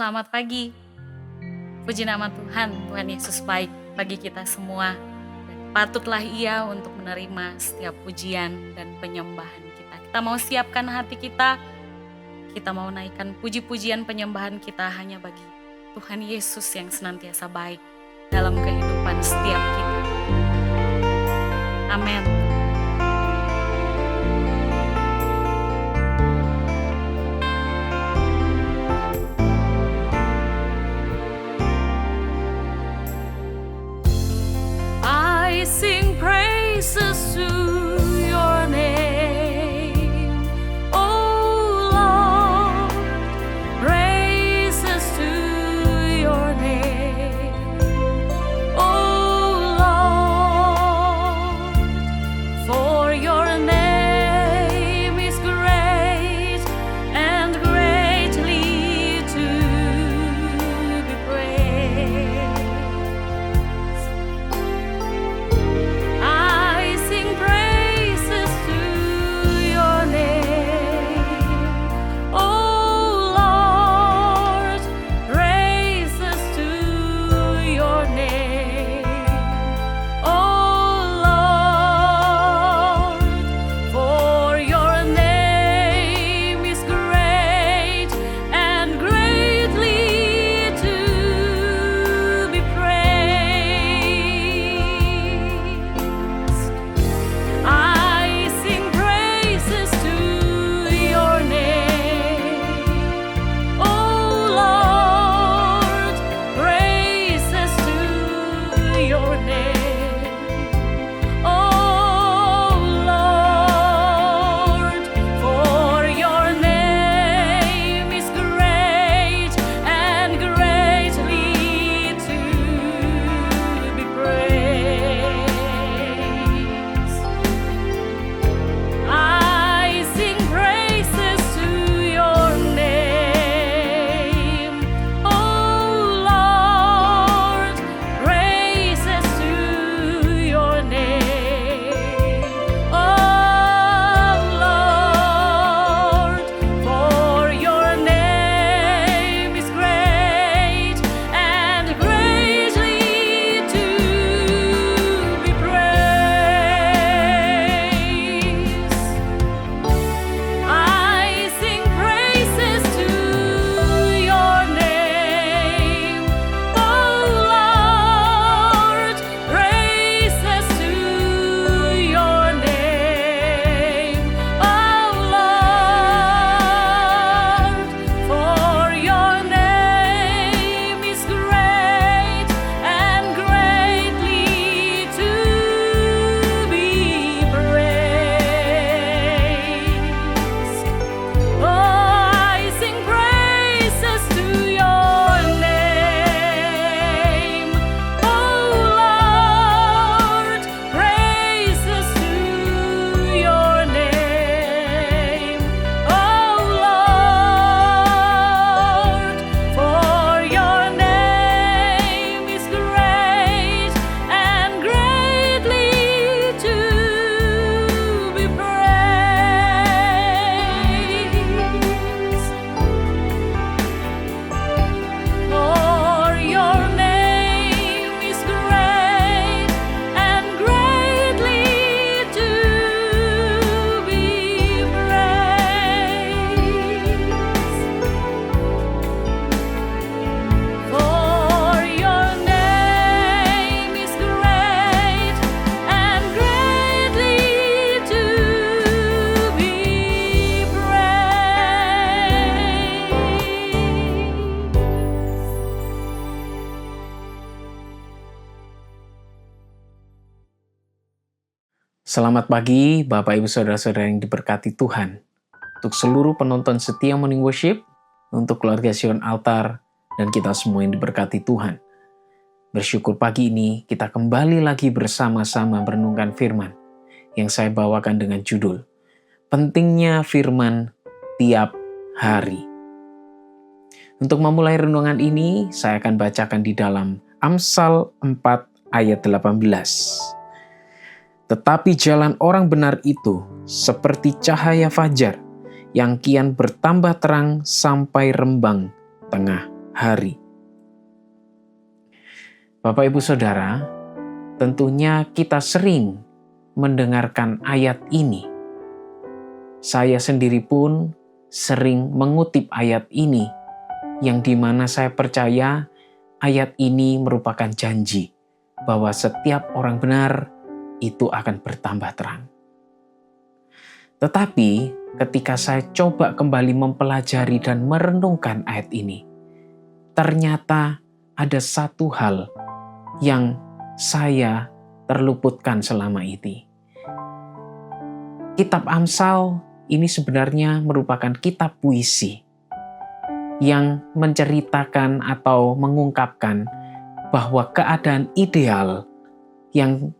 selamat pagi. Puji nama Tuhan, Tuhan Yesus baik bagi kita semua. Dan patutlah Ia untuk menerima setiap pujian dan penyembahan kita. Kita mau siapkan hati kita mau naikkan puji-pujian penyembahan kita hanya bagi Tuhan Yesus yang senantiasa baik dalam kehidupan setiap kita. Amin. I sing praises to your name, oh Lord, praises to your name, oh Lord, for your name is great and greatly to be praised. I sing praises to your name, oh Lord, praises to your name, oh Lord, for your name is great and greatly to be praised. I sing praises to your name, oh Lord, praises to your name, oh Lord, for your name is great and greatly to be praised. I sing praises to your name, oh Lord, praises to your name, oh Lord, for your name is great and greatly to be praised. I sing praises to your name, oh Lord, praises to your name, oh Lord, for your name is great and greatly to be praised. Oh, I sing praises to your name, oh Lord, praises to your name, oh Lord, for your name is great and greatly to be praised. For your name is great and greatly to be praised. For your name is great and greatly to be praised. Selamat pagi Bapak Ibu Saudara-saudara yang diberkati Tuhan. Untuk seluruh penonton setia Morning Worship, untuk keluarga Sion Altar, dan kita semua yang diberkati Tuhan. Bersyukur pagi ini kita kembali lagi bersama-sama merenungkan firman yang saya bawakan dengan judul Pentingnya Firman Tiap Hari. Untuk memulai renungan ini, saya akan bacakan di dalam Amsal 4 ayat 18. Tetapi jalan orang benar itu seperti cahaya fajar yang kian bertambah terang sampai rembang tengah hari. Bapak Ibu Saudara, tentunya kita sering mendengarkan ayat ini. Saya sendiri pun sering mengutip ayat ini, yang dimana saya percaya ayat ini merupakan janji bahwa setiap orang benar itu akan bertambah terang. Tetapi ketika saya coba kembali mempelajari dan merenungkan ayat ini, ternyata ada satu hal yang saya terluputkan selama ini. Kitab Amsal ini sebenarnya merupakan kitab puisi yang menceritakan atau mengungkapkan bahwa keadaan ideal yang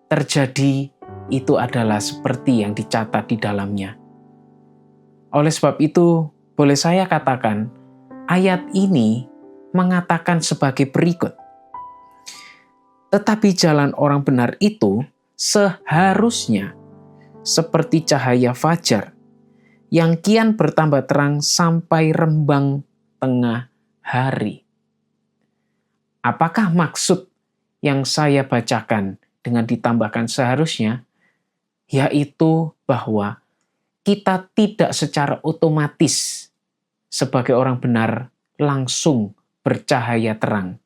terjadi itu adalah seperti yang dicatat di dalamnya. Oleh sebab itu, boleh saya katakan, ayat ini mengatakan sebagai berikut. Tetapi jalan orang benar itu seharusnya seperti cahaya fajar yang kian bertambah terang sampai rembang tengah hari. Apakah maksud yang saya bacakan dengan ditambahkan seharusnya? Yaitu bahwa kita tidak secara otomatis sebagai orang benar langsung bercahaya terang.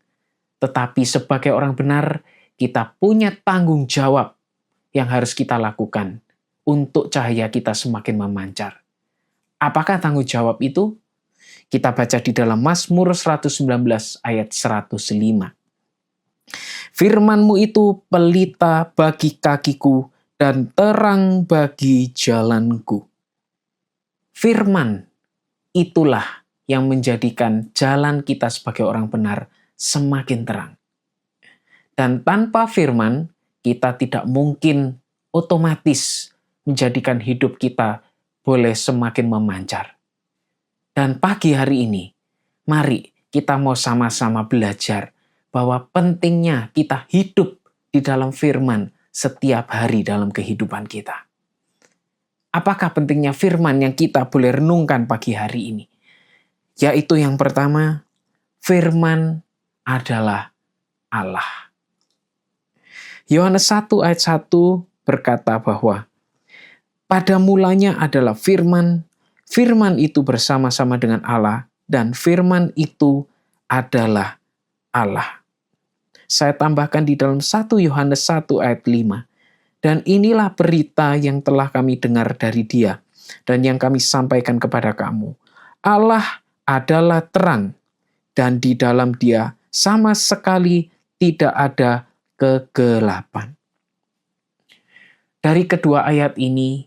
Tetapi sebagai orang benar, kita punya tanggung jawab yang harus kita lakukan untuk cahaya kita semakin memancar. Apakah tanggung jawab itu? Kita baca di dalam Mazmur 119 ayat 105. Firman-Mu itu pelita bagi kakiku dan terang bagi jalanku. Firman itulah yang menjadikan jalan kita sebagai orang benar semakin terang. Dan tanpa firman, kita tidak mungkin otomatis menjadikan hidup kita boleh semakin memancar. Dan pagi hari ini, mari kita mau sama-sama belajar bahwa pentingnya kita hidup di dalam firman setiap hari dalam kehidupan kita. Apakah pentingnya firman yang kita boleh renungkan pagi hari ini? Yaitu yang pertama, firman adalah Allah. Yohanes 1 ayat 1 berkata bahwa pada mulanya adalah firman, firman itu bersama-sama dengan Allah, dan firman itu adalah Allah. Saya tambahkan di dalam 1 Yohanes 1 ayat 5. Dan inilah berita yang telah kami dengar dari Dia dan yang kami sampaikan kepada kamu. Allah adalah terang dan di dalam Dia sama sekali tidak ada kegelapan. Dari kedua ayat ini,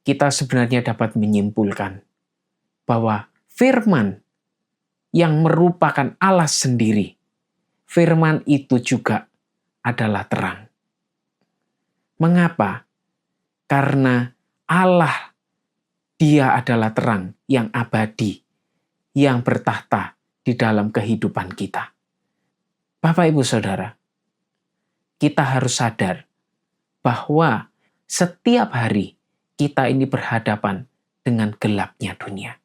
kita sebenarnya dapat menyimpulkan bahwa firman yang merupakan Allah sendiri, firman itu juga adalah terang. Mengapa? Karena Allah, Dia adalah terang yang abadi, yang bertahta di dalam kehidupan kita. Bapak, Ibu, Saudara, kita harus sadar bahwa setiap hari kita ini berhadapan dengan gelapnya dunia.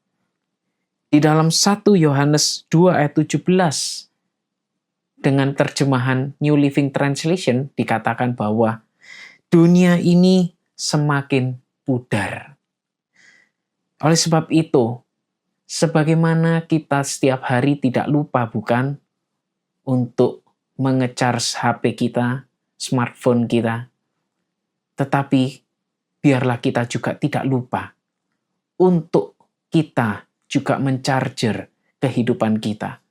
Di dalam 1 Yohanes 2 ayat 17, dengan terjemahan New Living Translation dikatakan bahwa dunia ini semakin pudar. Oleh sebab itu, sebagaimana kita setiap hari tidak lupa bukan untuk menge-charge HP kita, smartphone kita, tetapi biarlah kita juga tidak lupa untuk kita juga mencarger kehidupan kita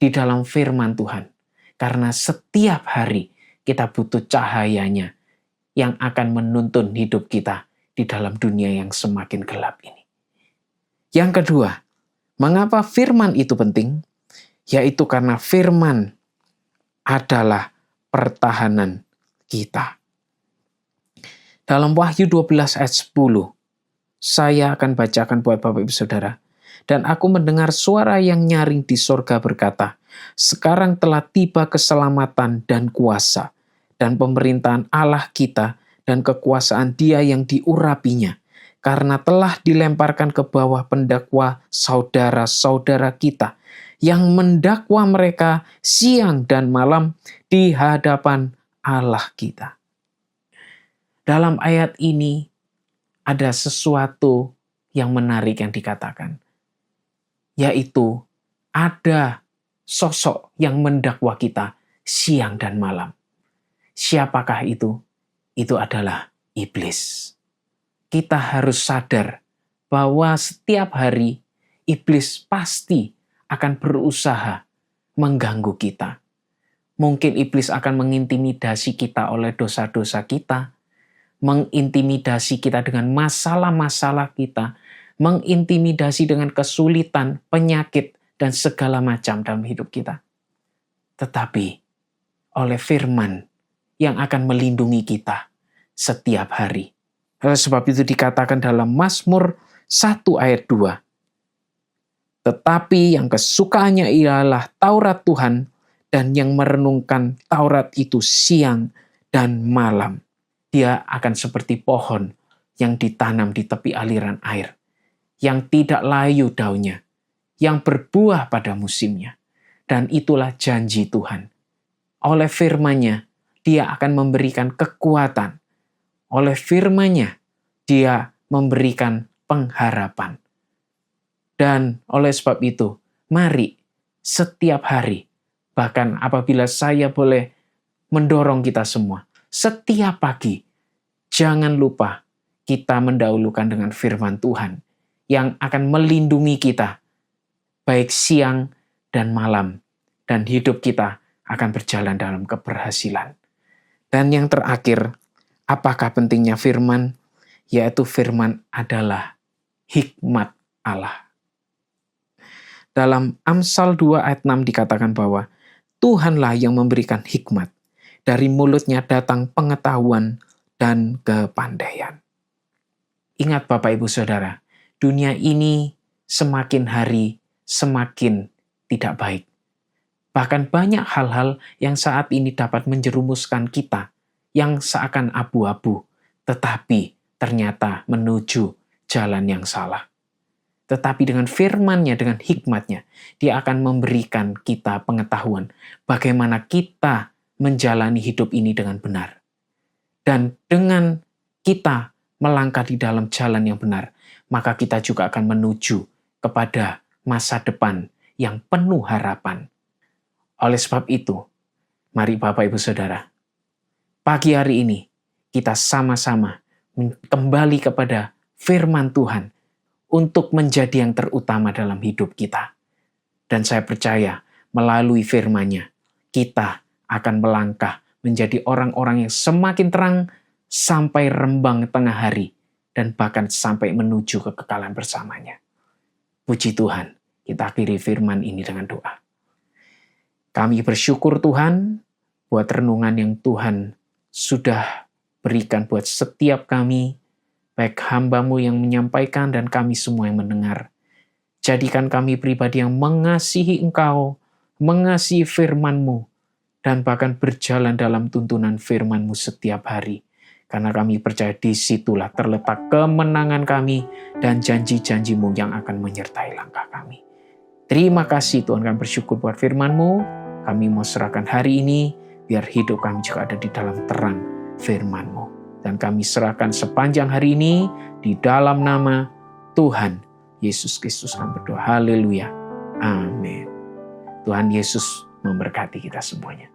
di dalam firman Tuhan. Karena setiap hari kita butuh cahayanya yang akan menuntun hidup kita di dalam dunia yang semakin gelap ini. Yang kedua, mengapa firman itu penting? Yaitu karena firman adalah pertahanan kita. Dalam Wahyu 12 ayat 10, saya akan bacakan buat Bapak Ibu Saudara. Dan aku mendengar suara yang nyaring di sorga berkata, sekarang telah tiba keselamatan dan kuasa, dan pemerintahan Allah kita, dan kekuasaan Dia yang diurapinya, karena telah dilemparkan ke bawah pendakwa saudara-saudara kita, yang mendakwa mereka siang dan malam di hadapan Allah kita. Dalam ayat ini ada sesuatu yang menarik yang dikatakan, yaitu ada sosok yang mendakwa kita siang dan malam. Siapakah itu? Itu adalah iblis. Kita harus sadar bahwa setiap hari iblis pasti akan berusaha mengganggu kita. Mungkin iblis akan mengintimidasi kita oleh dosa-dosa kita, mengintimidasi kita dengan masalah-masalah kita, mengintimidasi dengan kesulitan, penyakit, dan segala macam dalam hidup kita. Tetapi oleh firman yang akan melindungi kita setiap hari. Oleh sebab itu dikatakan dalam Mazmur 1 ayat 2. Tetapi yang kesukaannya ialah Taurat Tuhan, dan yang merenungkan Taurat itu siang dan malam. Dia akan seperti pohon yang ditanam di tepi aliran air, yang tidak layu daunnya, yang berbuah pada musimnya. Dan itulah janji Tuhan. Oleh firman-Nya, Dia akan memberikan kekuatan. Oleh firman-Nya, Dia memberikan pengharapan. Dan oleh sebab itu, mari setiap hari, bahkan apabila saya boleh mendorong kita semua, setiap pagi, jangan lupa kita mendahulukan dengan firman Tuhan yang akan melindungi kita, baik siang dan malam, dan hidup kita akan berjalan dalam keberhasilan. Dan yang terakhir, apakah pentingnya firman? Yaitu firman adalah hikmat Allah. Dalam Amsal 2 ayat 6 dikatakan bahwa Tuhanlah yang memberikan hikmat. Dari mulutnya datang pengetahuan dan kepandaian. Ingat Bapak Ibu Saudara, dunia ini semakin hari semakin tidak baik. Bahkan banyak hal-hal yang saat ini dapat menjerumuskan kita yang seakan abu-abu, tetapi ternyata menuju jalan yang salah. Tetapi dengan firman-Nya, dengan hikmat-Nya, Dia akan memberikan kita pengetahuan bagaimana kita menjalani hidup ini dengan benar. Dan dengan kita melangkah di dalam jalan yang benar, maka kita juga akan menuju kepada masa depan yang penuh harapan. Oleh sebab itu, mari Bapak Ibu Saudara, pagi hari ini kita sama-sama kembali kepada firman Tuhan untuk menjadi yang terutama dalam hidup kita. Dan saya percaya melalui firman-Nya, kita akan melangkah menjadi orang-orang yang semakin terang sampai rembang tengah hari dan bahkan sampai menuju kekekalan bersamanya. Puji Tuhan, kita akhiri firman ini dengan doa. Kami bersyukur Tuhan buat renungan yang Tuhan sudah berikan buat setiap kami, baik hamba-Mu yang menyampaikan dan kami semua yang mendengar. Jadikan kami pribadi yang mengasihi Engkau, mengasihi firman-Mu, dan bahkan berjalan dalam tuntunan firman-Mu setiap hari. Karena kami percaya disitulah terletak kemenangan kami dan janji-janji-Mu yang akan menyertai langkah kami. Terima kasih Tuhan, kami bersyukur buat firman-Mu. Kami mau serahkan hari ini, biar hidup kami juga ada di dalam terang firman-Mu. Dan kami serahkan sepanjang hari ini di dalam nama Tuhan Yesus Kristus kami berdoa. Haleluya. Amin. Tuhan Yesus memberkati kita semuanya.